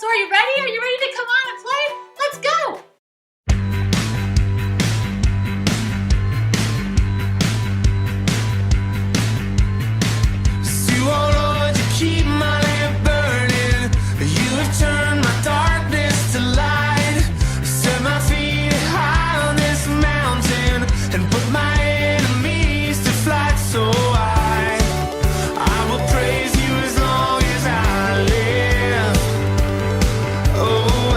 are you ready? Are you ready to come on and play? Let's go! Keep my lamp burning. You have turned my darkness to light. Set my feet high on this mountain and put my enemies to flight. So I will praise you as long as I live. Oh,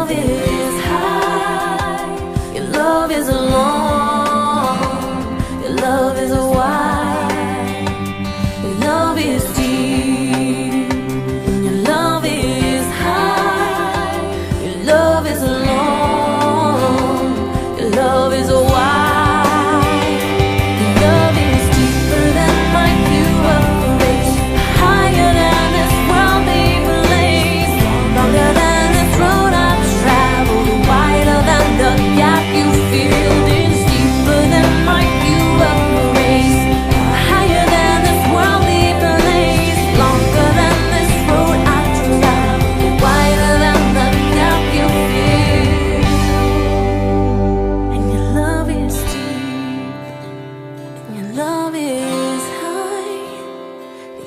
love is high, your love is long, your love is wide, your love is deep, and your love is high, your love is long, your love is wide.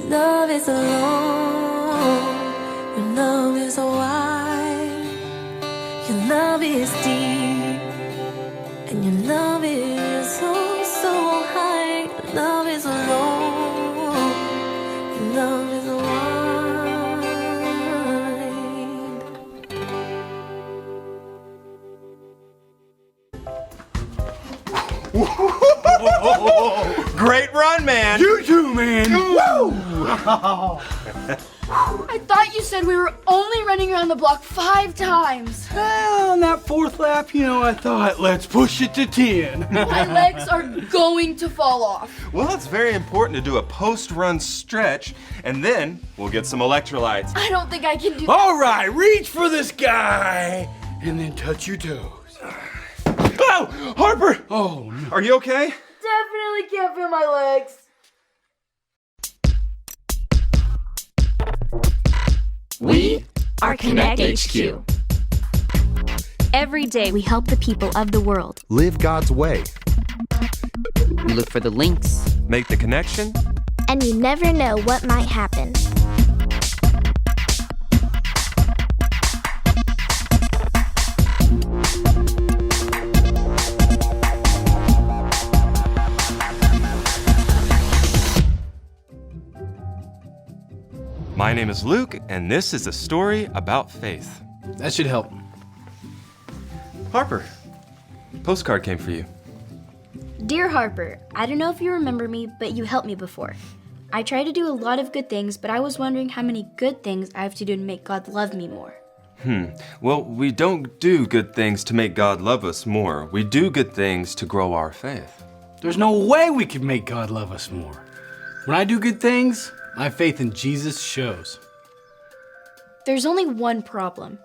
Love is long, your love is wide, your love is deep, and your love is so, so high. Your love is long, your love is wide. Great run, man! You too, man! Woo! I thought you said we were only running around the block 5 times. Well, on that 4th lap, I thought, let's push it to 10. My legs are going to fall off. Well, it's very important to do a post-run stretch, and then we'll get some electrolytes. I don't think I can do that. All right, reach for the sky, and then touch your toes. Oh, Harper! Oh, no. Are you okay? Definitely can't feel my legs. We are Connect HQ. Every day we help the people of the world. Live God's way. We look for the links. Make the connection. And you never know what might happen. My name is Luke, and this is a story about faith. That should help. Harper, postcard came for you. Dear Harper, I don't know if you remember me, but you helped me before. I try to do a lot of good things, but I was wondering how many good things I have to do to make God love me more. Well, we don't do good things to make God love us more. We do good things to grow our faith. There's no way we can make God love us more. When I do good things, my faith in Jesus shows. There's only one problem.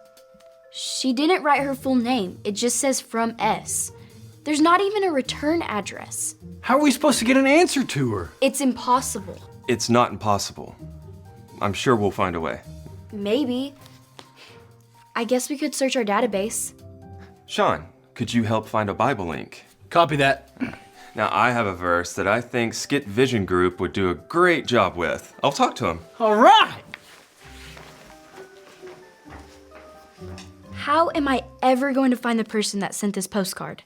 She didn't write her full name. It just says from S. There's not even a return address. How are we supposed to get an answer to her? It's impossible. It's not impossible. I'm sure we'll find a way. Maybe. I guess we could search our database. Sean, could you help find a Bible link? Copy that. Now, I have a verse that I think Skit Vision Group would do a great job with. I'll talk to him. All right. How am I ever going to find the person that sent this postcard?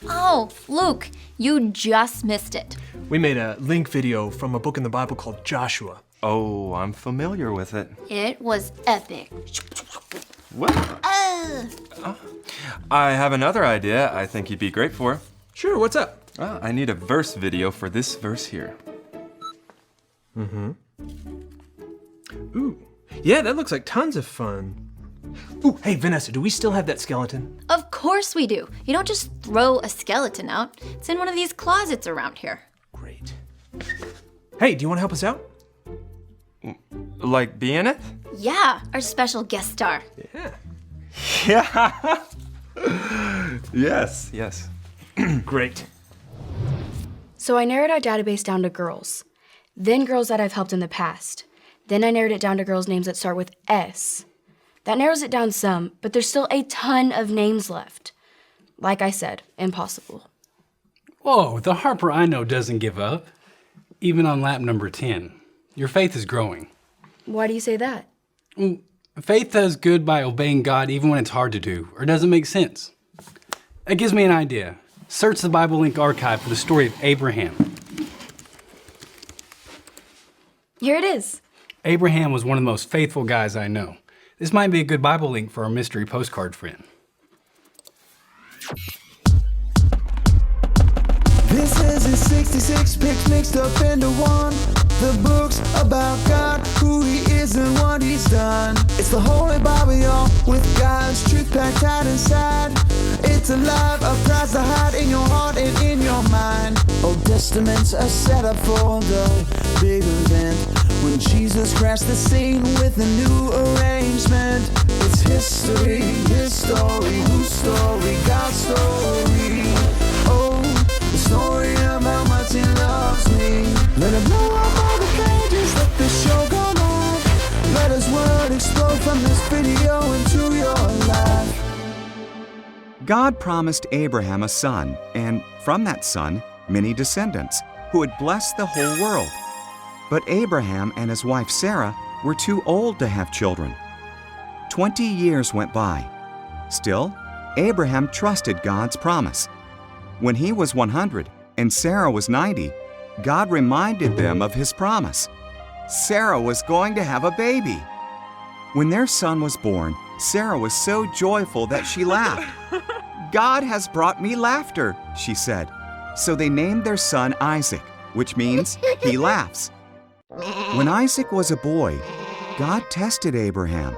Oh, Luke, you just missed it. We made a link video from a book in the Bible called Joshua. Oh, I'm familiar with it. It was epic. What? I have another idea I think you'd be great for. Sure, what's up? I need a verse video for this verse here. Ooh, yeah, that looks like tons of fun. Ooh, hey, Vanessa, do we still have that skeleton? Of course we do. You don't just throw a skeleton out. It's in one of these closets around here. Great. Hey, do you want to help us out? Like be in it? Yeah, our special guest star. Yeah. Yeah. Yes. Great. So I narrowed our database down to girls, then girls that I've helped in the past. Then I narrowed it down to girls' names that start with S. That narrows it down some, but there's still a ton of names left. Like I said, impossible. Whoa, the Harper I know doesn't give up. Even on lap number 10. Your faith is growing. Why do you say that? Faith does good by obeying God even when it's hard to do, or doesn't make sense. It gives me an idea. Search the Bible Link archive for the story of Abraham. Here it is. Abraham was one of the most faithful guys I know. This might be a good Bible link for our mystery postcard friend. This is his 66 picks mixed up into one. The books about God, who he is and what he's done. It's the Holy Bible, y'all, with God's truth packed tight inside. It's alive, a prize to hide in your heart and in your mind. Old Testaments are set up for the big event when Jesus crashed the scene with a new arrangement. It's history, his story, whose story, God's story. Oh, the story of how much he loves me. Let it blow up all the pages, let the show go on. Let his word explode from this video into your life. God promised Abraham a son, and from that son, many descendants, who would bless the whole world. But Abraham and his wife Sarah were too old to have children. 20 years went by. Still, Abraham trusted God's promise. When he was 100 and Sarah was 90, God reminded them of his promise. Sarah was going to have a baby. When their son was born, Sarah was so joyful that she laughed. God has brought me laughter, she said. So they named their son Isaac, which means he laughs. When Isaac was a boy, God tested Abraham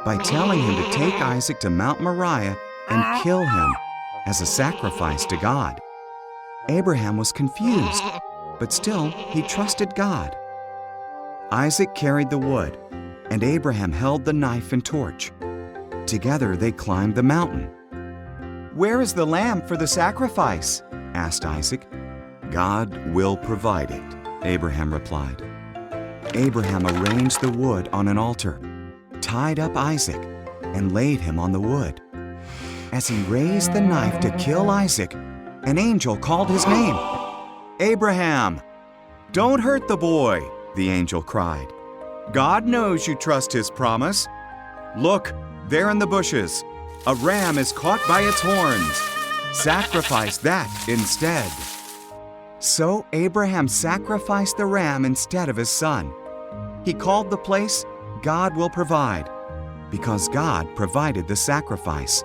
by telling him to take Isaac to Mount Moriah and kill him as a sacrifice to God. Abraham was confused, but still he trusted God. Isaac carried the wood, and Abraham held the knife and torch. Together they climbed the mountain. "Where is the lamb for the sacrifice?" asked Isaac. "God will provide it," Abraham replied. Abraham arranged the wood on an altar, tied up Isaac, and laid him on the wood. As he raised the knife to kill Isaac, an angel called his name. "Abraham!" "Don't hurt the boy," the angel cried. "God knows you trust his promise. Look, there in the bushes, a ram is caught by its horns. Sacrifice that instead." So Abraham sacrificed the ram instead of his son. He called the place God Will Provide, because God provided the sacrifice.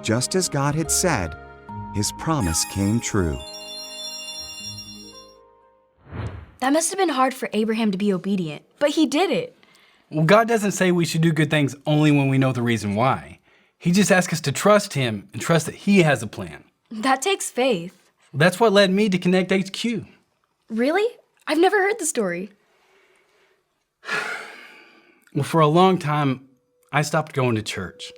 Just as God had said, his promise came true. That must have been hard for Abraham to be obedient, but he did it. Well, God doesn't say we should do good things only when we know the reason why. He just asks us to trust him and trust that he has a plan. That takes faith. That's what led me to Connect HQ. Really? I've never heard the story. Well, for a long time, I stopped going to church.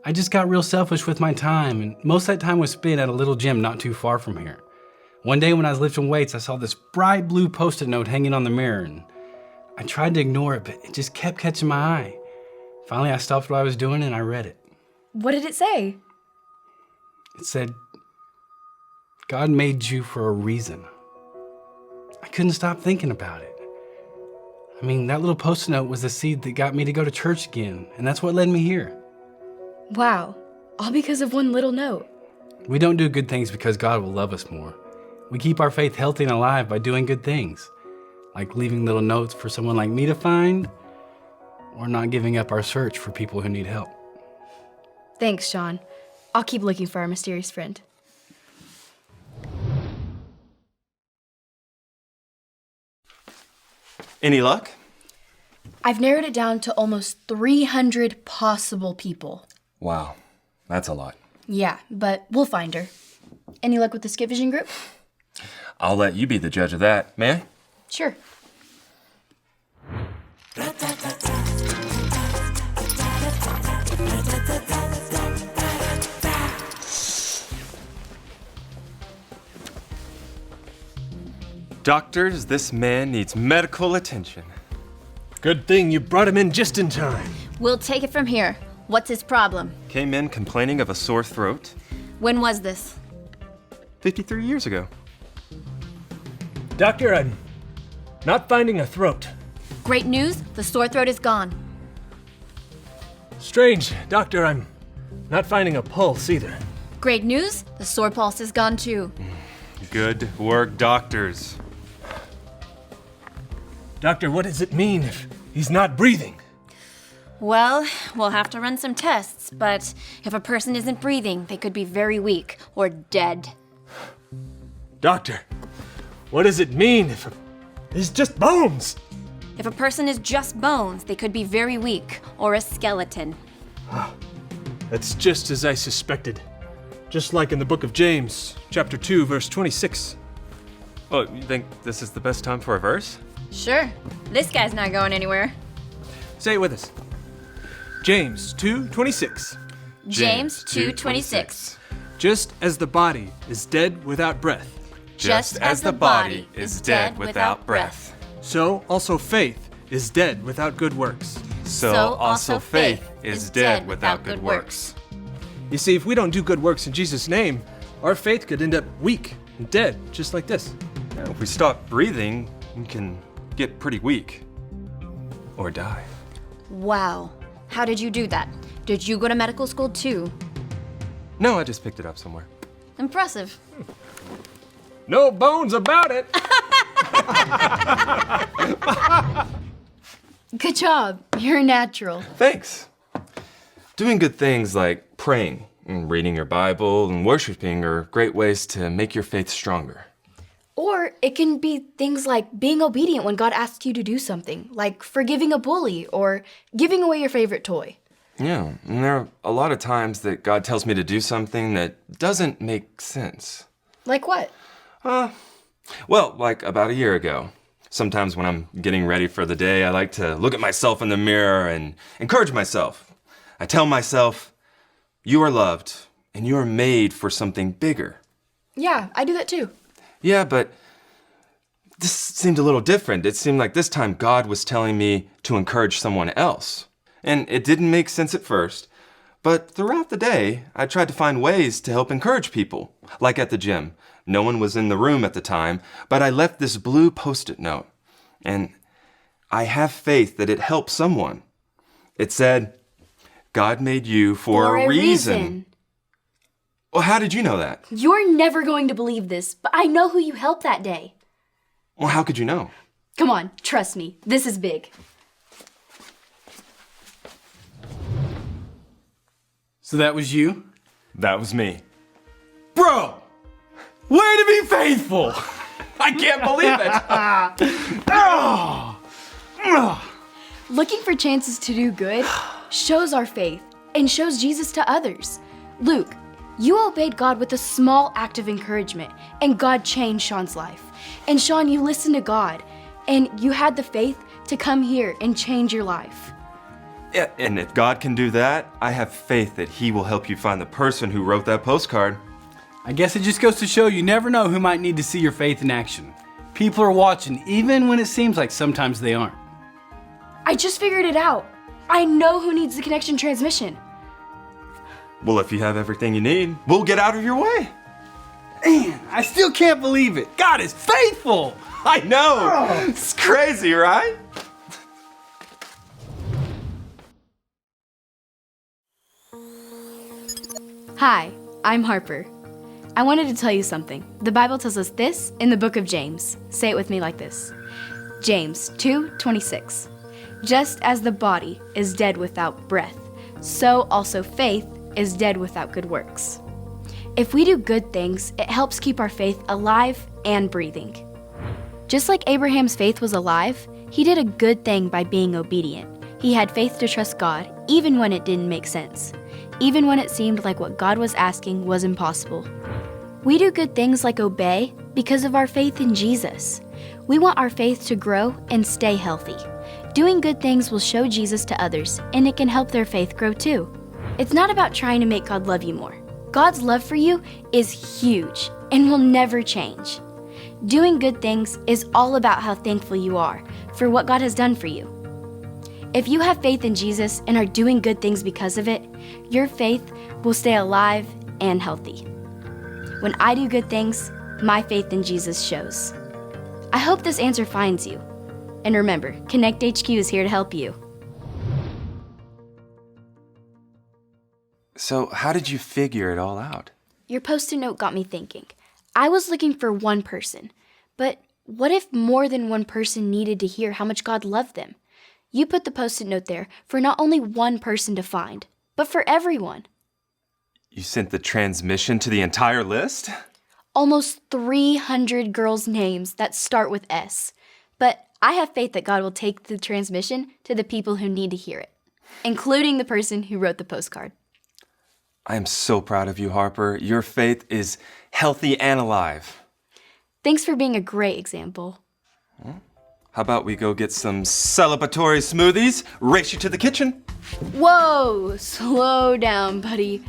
I just got real selfish with my time, and most of that time was spent at a little gym not too far from here. One day when I was lifting weights, I saw this bright blue Post-it note hanging on the mirror, and I tried to ignore it, but it just kept catching my eye. Finally, I stopped what I was doing and I read it. What did it say? It said, "God made you for a reason." I couldn't stop thinking about it. I mean, that little Post-it note was the seed that got me to go to church again, and that's what led me here. Wow, all because of one little note. We don't do good things because God will love us more. We keep our faith healthy and alive by doing good things, like leaving little notes for someone like me to find, or not giving up our search for people who need help. Thanks, Sean. I'll keep looking for our mysterious friend. Any luck? I've narrowed it down to almost 300 possible people. Wow, that's a lot. Yeah, but we'll find her. Any luck with the Skip Vision group? I'll let you be the judge of that, man. Sure. Doctors, this man needs medical attention. Good thing you brought him in just in time. We'll take it from here. What's his problem? Came in complaining of a sore throat When was this? 53 years ago. Doctor, I'm not finding a throat. Great news, the sore throat is gone. Strange, Doctor, I'm not finding a pulse either. Great news, the sore pulse is gone too. Good work, doctors. Doctor, what does it mean if he's not breathing? Well, we'll have to run some tests, but if a person isn't breathing, they could be very weak or dead. Doctor, what does it mean if he's just bones? If a person is just bones, they could be very weak or a skeleton. That's just as I suspected. Just like in the book of James, chapter 2, verse 26. Oh, you think this is the best time for a verse? Sure. This guy's not going anywhere. Say it with us. James 2:26. James 2:26. Just as the body is dead without breath, Just as the body is dead without breath, so also faith is dead without good works. so also faith is dead without good works. You see, if we don't do good works in Jesus' name, our faith could end up weak and dead, just like this. If we stop breathing, we can get pretty weak. Or die. Wow. How did you do that? Did you go to medical school too? No, I just picked it up somewhere. Impressive. No bones about it! Good job. You're a natural. Thanks. Doing good things like praying and reading your Bible and worshiping are great ways to make your faith stronger. Or it can be things like being obedient when God asks you to do something, like forgiving a bully or giving away your favorite toy. Yeah, and there are a lot of times that God tells me to do something that doesn't make sense. Like what? Well, like about a year ago. Sometimes when I'm getting ready for the day, I like to look at myself in the mirror and encourage myself. I tell myself, you are loved and you are made for something bigger. Yeah, I do that too. Yeah, but this seemed a little different. It seemed like this time God was telling me to encourage someone else. And it didn't make sense at first. But throughout the day, I tried to find ways to help encourage people. Like at the gym. No one was in the room at the time, but I left this blue Post-it note. And I have faith that it helps someone. It said, God made you for a reason. Well, how did you know that? You're never going to believe this, but I know who you helped that day. Well, how could you know? Come on, trust me. This is big. So that was you? That was me. Bro! Way to be faithful! I can't believe it! Looking for chances to do good shows our faith and shows Jesus to others. Luke, you obeyed God with a small act of encouragement, and God changed Sean's life. And Sean, you listened to God, and you had the faith to come here and change your life. Yeah, and if God can do that, I have faith that He will help you find the person who wrote that postcard. I guess it just goes to show you never know who might need to see your faith in action. People are watching, even when it seems like sometimes they aren't. I just figured it out. I know who needs the connection transmission. Well, if you have everything you need, we'll get out of your way. Man, I still can't believe it. God is faithful. I know. It's crazy, right? Hi, I'm Harper. I wanted to tell you something. The Bible tells us this in the book of James. Say it with me like this. James 2:26. Just as the body is dead without breath, so also faith is dead without good works. If we do good things, it helps keep our faith alive and breathing. Just like Abraham's faith was alive, he did a good thing by being obedient. He had faith to trust God, even when it didn't make sense, even when it seemed like what God was asking was impossible. We do good things like obey because of our faith in Jesus. We want our faith to grow and stay healthy. Doing good things will show Jesus to others, and it can help their faith grow too. It's not about trying to make God love you more. God's love for you is huge and will never change. Doing good things is all about how thankful you are for what God has done for you. If you have faith in Jesus and are doing good things because of it, your faith will stay alive and healthy. When I do good things, my faith in Jesus shows. I hope this answer finds you. And remember, Connect HQ is here to help you. So, how did you figure it all out? Your Post-it note got me thinking. I was looking for one person, but What if more than one person needed to hear how much God loved them? You put the post-it note there for not only one person to find, but for everyone. You sent the transmission to the entire list? Almost 300 girls' names that start with S. But I have faith that God will take the transmission to the people who need to hear it, including the person who wrote the postcard. I am so proud of you, Harper. Your faith is healthy and alive. Thanks for being a great example. How about we go get some celebratory smoothies, race you to the kitchen? Whoa, slow down, buddy.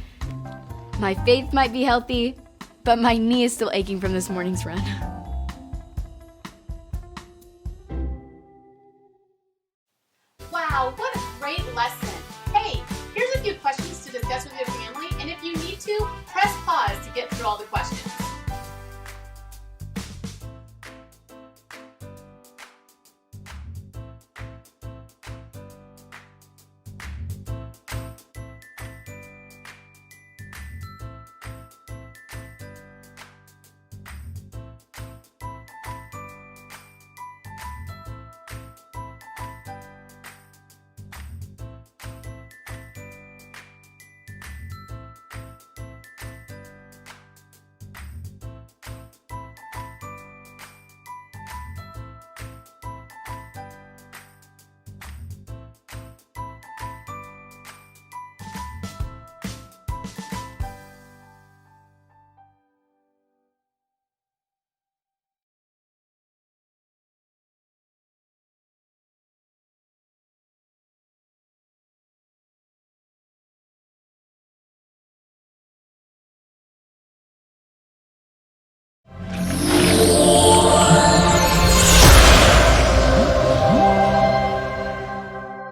My faith might be healthy, but my knee is still aching from this morning's run. Wow, what a great lesson. Hey, here's a few questions to discuss with your family, and if you need to, press pause to get through all the questions.